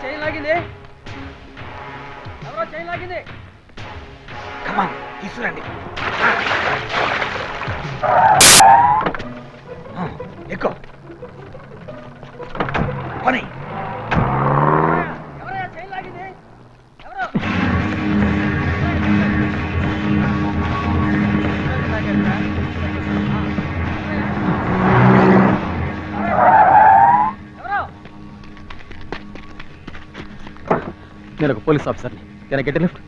Chain లాగింది? ఎవరో chain లాగింది? కమాన్ తీసుకురండి. ఎక్కువ పని. ఎవరయ్యా చైన్ లాగింది? ఎవరు? నేను ఒక పోలీస్ ఆఫీసర్ని. Can I get a lift?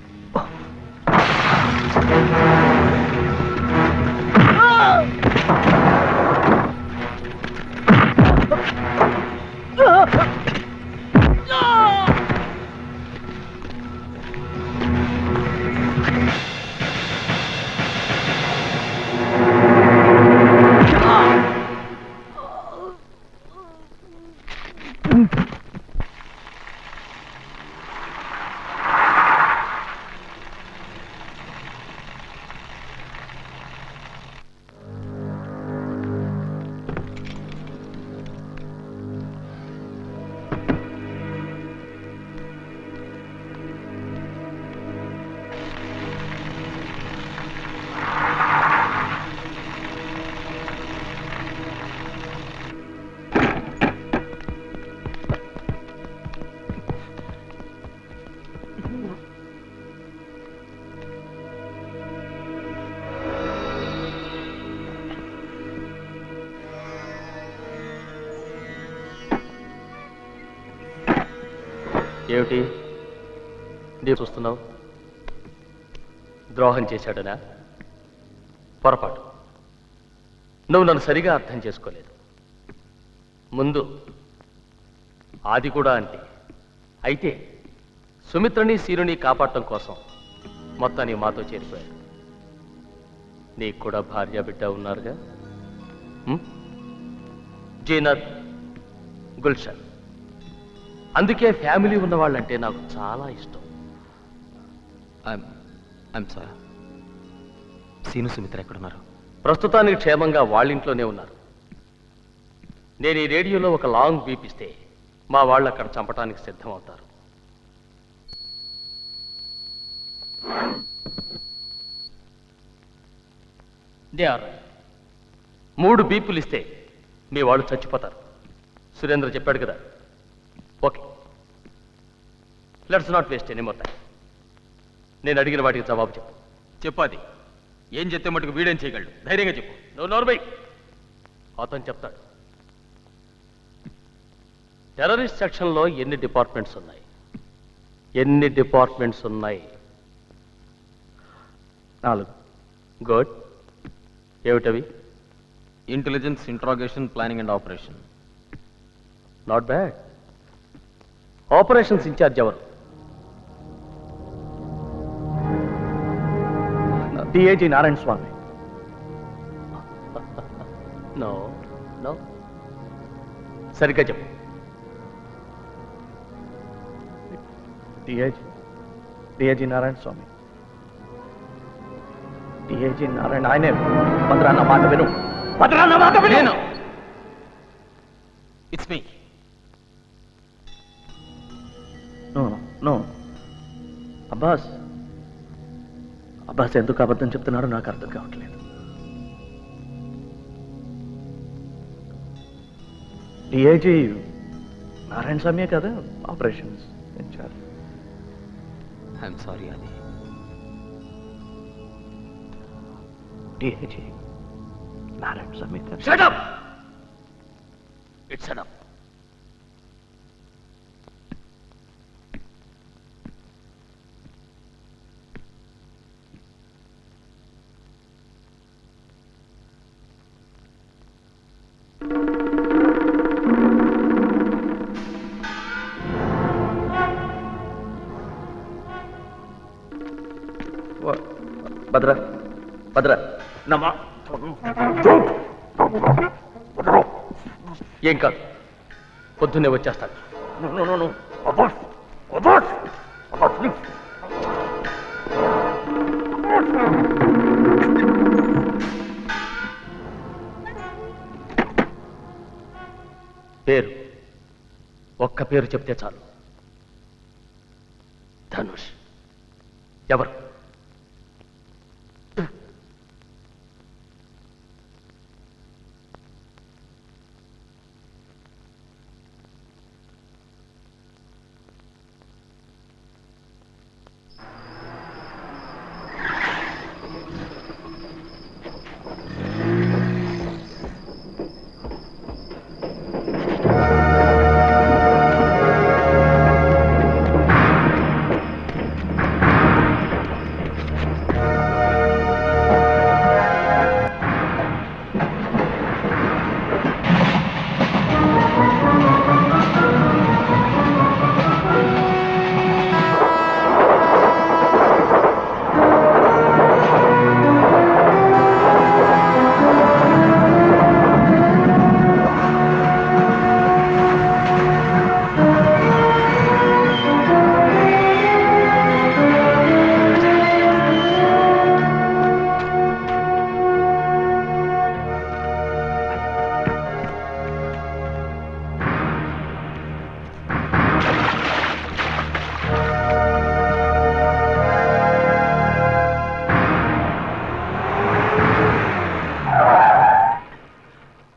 ఏమిటి నీ చూస్తున్నావు? ద్రోహం చేశాడనా? పొరపాటు. నువ్వు నన్ను సరిగా అర్థం చేసుకోలేదు. ముందు ఆది కూడా అంతే. అయితే సుమిత్రని సీరుని కాపాడటం కోసం మొత్తాన్ని మాతో చేరిపోయాడు. నీకు కూడా భార్య బిడ్డ ఉన్నారుగా, జీనత్, గుల్షన్. అందుకే ఫ్యామిలీ ఉన్నవాళ్ళంటే నాకు చాలా ఇష్టం. I'm sorry. సీను సుమిత్ర ఎక్కడున్నారు? ప్రస్తుతానికి క్షేమంగా వాళ్ళింట్లోనే ఉన్నారు. నేను ఈ రేడియోలో ఒక లాంగ్ బీప్ ఇస్తే మా వాళ్ళు అక్కడ చంపడానికి సిద్ధమవుతారు. దే ఆర్ 3 బీపులు ఇస్తే మీ వాళ్ళు చచ్చిపోతారు. సురేంద్ర చెప్పాడు కదా. Okay, let's not waste any more time. నేను అడిగిన వాటికి జవాబు చెప్పు. చెప్పాది. ఏం చెప్తే మటుకు వీడేం చేయగలడు? ధైర్యంగా చెప్పు. నువ్వు నోర్బై. అతను చెప్తాడు. టెర్రరిస్ట్ సెక్షన్లో ఎన్ని డిపార్ట్మెంట్స్ ఉన్నాయి? ఎన్ని డిపార్ట్మెంట్స్ ఉన్నాయి? 4. గుడ్. ఏమిటవి? Intelligence, interrogation, planning and operation. Not bad. Operations in charge ఎవరు? DIG Narayana Swamy. No no, సరిగ్గా చెప్పు. డిఐజీ నారాయణ స్వామి. డిఐజీ నారాయణ ఆయనే. భద్రా నా మాట విను. భద్రా నా మాట విను. It's me. No Abbas. Abbas ఎందుకు అబద్ధం చెప్తున్నాడో నాకు అర్థం కావట్లేదు. డిఐజీ నారాయణ స్వామి కదా ఆపరేషన్స్ ఇన్ఛార్జ్. ఐఎమ్ సారీ అది. DIG Narayana Swamy. Shut up. It's enough. Bhadra Bhadra నమ్మా. ఏం కాదు, పొద్దున్నే వచ్చేస్తాడు. పేరు, ఒక్క పేరు చెప్తే చాలు. ధనుష్ ఎవరు?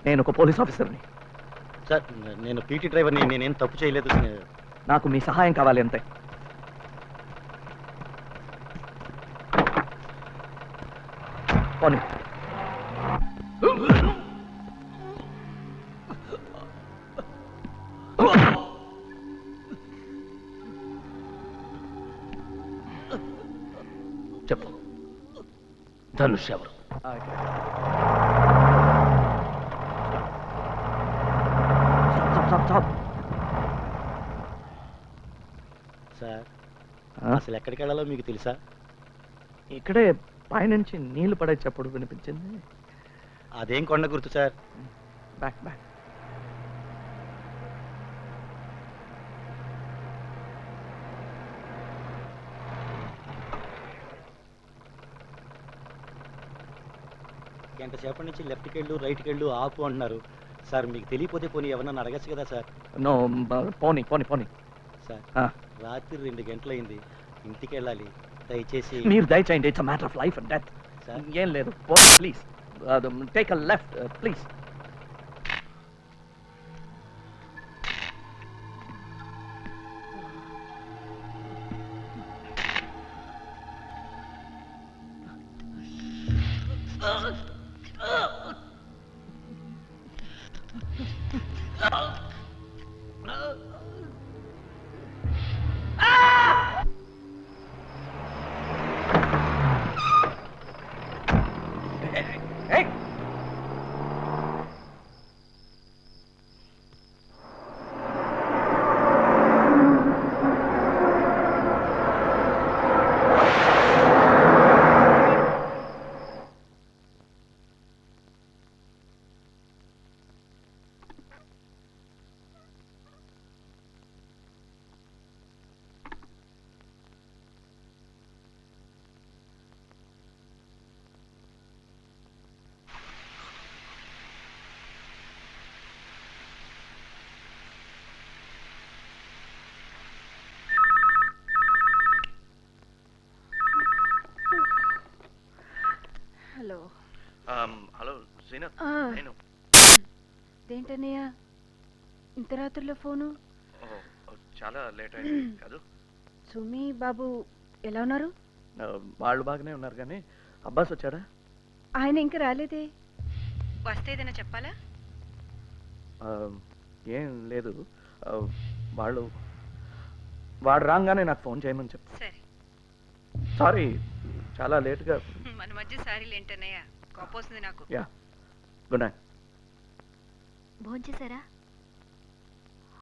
నేను ఒక పోలీస్ ఆఫీసర్ని. సార్ నేను పీటీ డ్రైవర్ని, నేనేం తప్పు చేయలేదు. నాకు మీ సహాయం కావాలి అంతే. పోనీ. చెప్పు, ధనుష్ ఎవరు? సార్ అసలు ఎక్కడికి వెళ్ళాలో మీకు తెలుసా? ఇక్కడే పైనుంచి నీళ్లు పడే చప్పుడు వినిపించింది. అదేం కొండ గుర్తు సార్? Back back. గంట సేపటి నుంచి లెఫ్ట్కి వెళ్ళు, రైట్కి వెళ్ళు, ఆపు అంటున్నారు సార్. మీకు తెలియపోతే పోనీ ఎవరన్నా అడగచ్చు కదా సార్? నో, పోనీ పోనీ పోనీ. సార్ ఆ. రాత్రి 2 గంటలైంది, ఇంటికి వెళ్ళాలి. దయచేసి మీరు దయచేయండి. It's matter of life and death. Sir ఏం లేదు, please take a left please. Hey! Hello. Hello Srinath, నేను. ఏంటన్నయ్య ఇంత రాత్రిలో ఫోను? చాలా లేట్ అయింది కాదు? సుమి బాబు ఎలా ఉన్నారు? వాళ్ళు బాగానే ఉన్నారు, కానీ అబ్బాస్ వచ్చాడా? ఆయన ఇంకా రాలేదే. వస్తే ఏదైనా చెప్పాలా? ఏం లేదు, వాడు రాగానే నాకు ఫోన్ చేయమని చెప్పు. సరే. సారీ, చాలా లేట్గా. మన మధ్య సారీలు ఏంటన్నయ్య, కోపం వస్తుంది నాకు. Yeah, good night. భోంచేశారా?